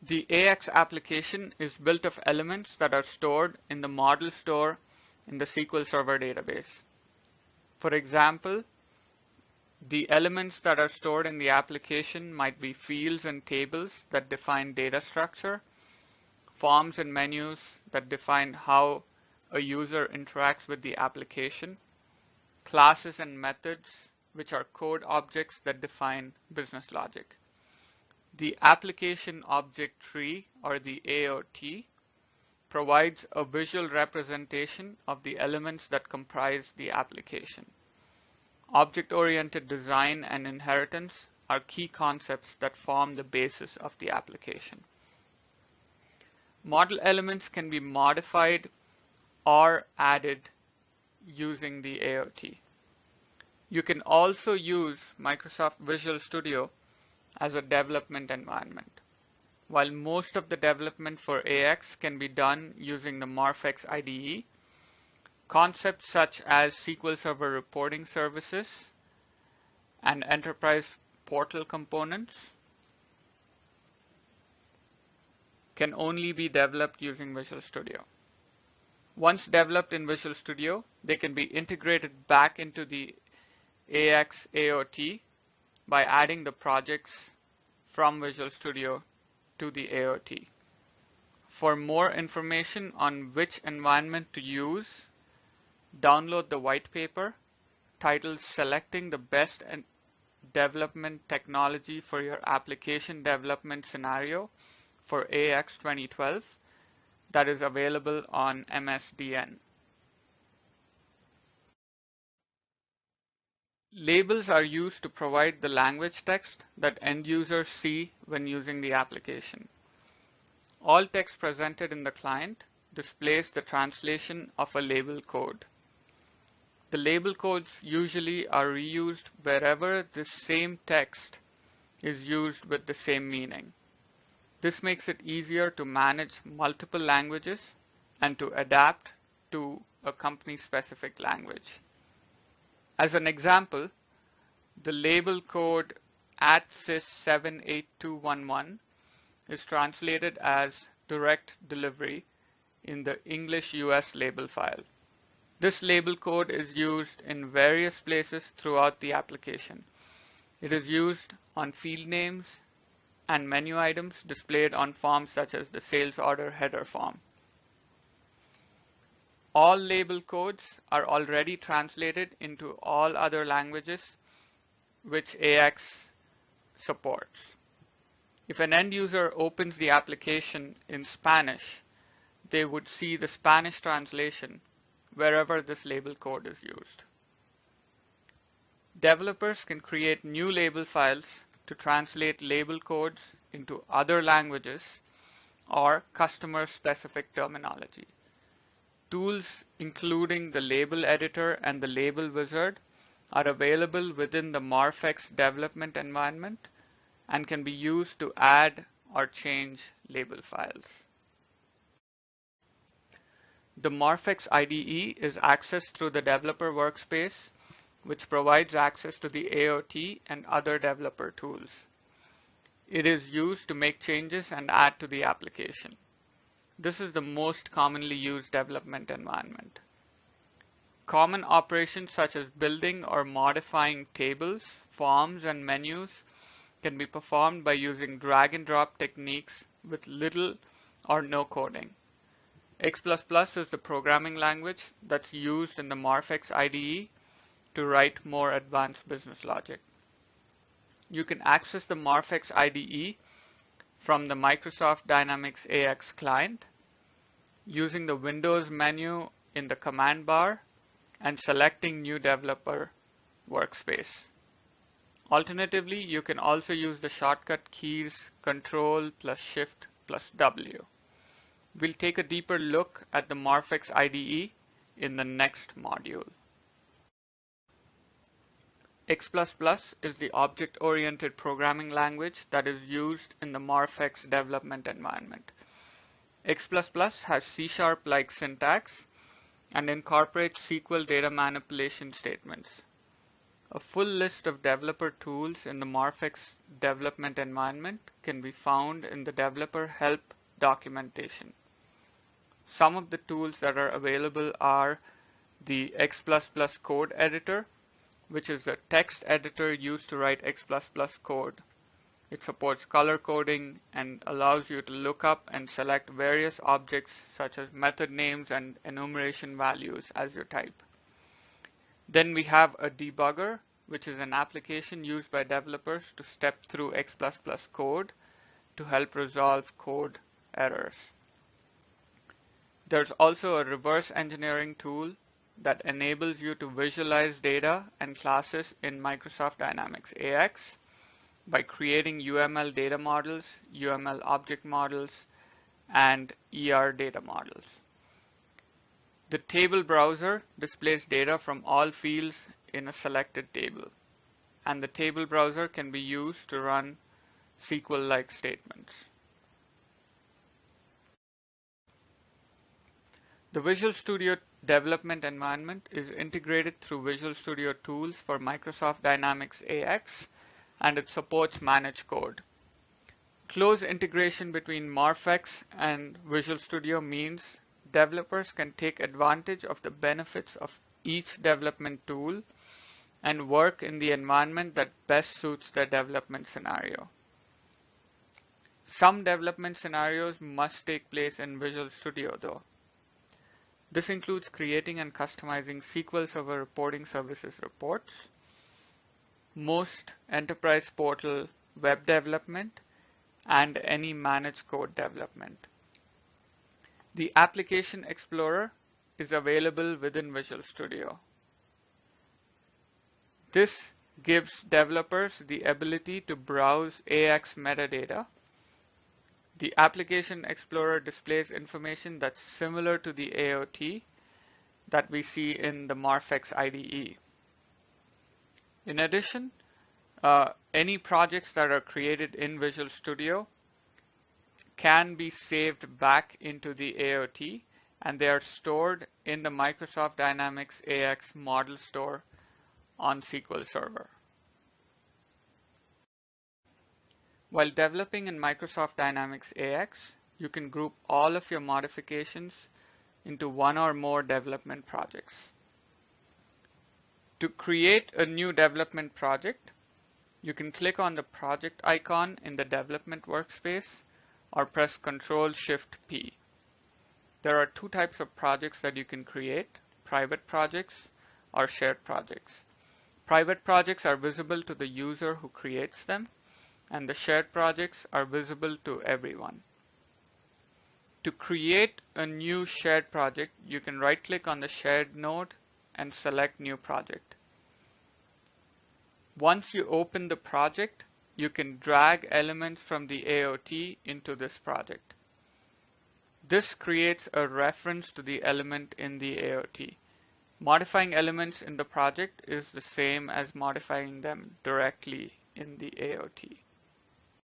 The AX application is built of elements that are stored in the model store in the SQL Server database. For example, the elements that are stored in the application might be fields and tables that define data structure, forms and menus that define how a user interacts with the application, classes and methods, which are code objects that define business logic. The application object tree, or the AOT, provides a visual representation of the elements that comprise the application. Object-oriented design and inheritance are key concepts that form the basis of the application. Model elements can be modified or added using the AOT. You can also use Microsoft Visual Studio as a development environment. While most of the development for AX can be done using the MorphX IDE, concepts such as SQL Server reporting services and enterprise portal components can only be developed using Visual Studio. Once developed in Visual Studio, they can be integrated back into the AX AOT by adding the projects from Visual Studio to the AOT. For more information on which environment to use, download the white paper titled Selecting the Best Development Technology for Your Application Development Scenario for AX 2012 that is available on MSDN. Labels are used to provide the language text that end users see when using the application. All text presented in the client displays the translation of a label code. The label codes usually are reused wherever the same text is used with the same meaning. This makes it easier to manage multiple languages and to adapt to a company-specific language. As an example, the label code @sys78211 is translated as direct delivery in the English US label file. This label code is used in various places throughout the application. It is used on field names and menu items displayed on forms such as the sales order header form. All label codes are already translated into all other languages which AX supports. If an end user opens the application in Spanish, they would see the Spanish translation wherever this label code is used. Developers can create new label files to translate label codes into other languages or customer-specific terminology. Tools including the label editor and the label wizard are available within the MorphX development environment and can be used to add or change label files. The MorphX IDE is accessed through the developer workspace, which provides access to the AOT and other developer tools. It is used to make changes and add to the application. This is the most commonly used development environment. Common operations such as building or modifying tables, forms, and menus can be performed by using drag and drop techniques with little or no coding. X++ is the programming language that's used in the MorphX IDE to write more advanced business logic. You can access the MorphX IDE from the Microsoft Dynamics AX client using the Windows menu in the command bar and selecting New Developer Workspace. Alternatively, you can also use the shortcut keys Ctrl + Shift + W. We'll take a deeper look at the MorphX IDE in the next module. X++ is the object-oriented programming language that is used in the MorphX development environment. X++ has C#-like syntax and incorporates SQL data manipulation statements. A full list of developer tools in the MorphX development environment can be found in the developer help documentation. Some of the tools that are available are the X++ code editor, which is a text editor used to write X++ code. It supports color coding and allows you to look up and select various objects such as method names and enumeration values as you type. Then we have a debugger, which is an application used by developers to step through X++ code to help resolve code errors. There's also a reverse engineering tool that enables you to visualize data and classes in Microsoft Dynamics AX by creating UML data models, UML object models, and ER data models. The table browser displays data from all fields in a selected table, and the table browser can be used to run SQL-like statements. The Visual Studio development environment is integrated through Visual Studio Tools for Microsoft Dynamics AX, and it supports managed code. Close integration between MorphX and Visual Studio means developers can take advantage of the benefits of each development tool and work in the environment that best suits their development scenario. Some development scenarios must take place in Visual Studio though. This includes creating and customizing SQL Server Reporting Services reports, most enterprise portal web development, and any managed code development. The Application Explorer is available within Visual Studio. This gives developers the ability to browse AX metadata. The Application Explorer displays information that's similar to the AOT that we see in the MorphX IDE. In addition, any projects that are created in Visual Studio can be saved back into the AOT, and they are stored in the Microsoft Dynamics AX model store on SQL Server. While developing in Microsoft Dynamics AX, you can group all of your modifications into one or more development projects. To create a new development project, you can click on the project icon in the development workspace or press Ctrl-Shift-P. There are two types of projects that you can create: private projects or shared projects. Private projects are visible to the user who creates them, and the shared projects are visible to everyone. To create a new shared project, you can right-click on the shared node and select New Project. Once you open the project, you can drag elements from the AOT into this project. This creates a reference to the element in the AOT. Modifying elements in the project is the same as modifying them directly in the AOT.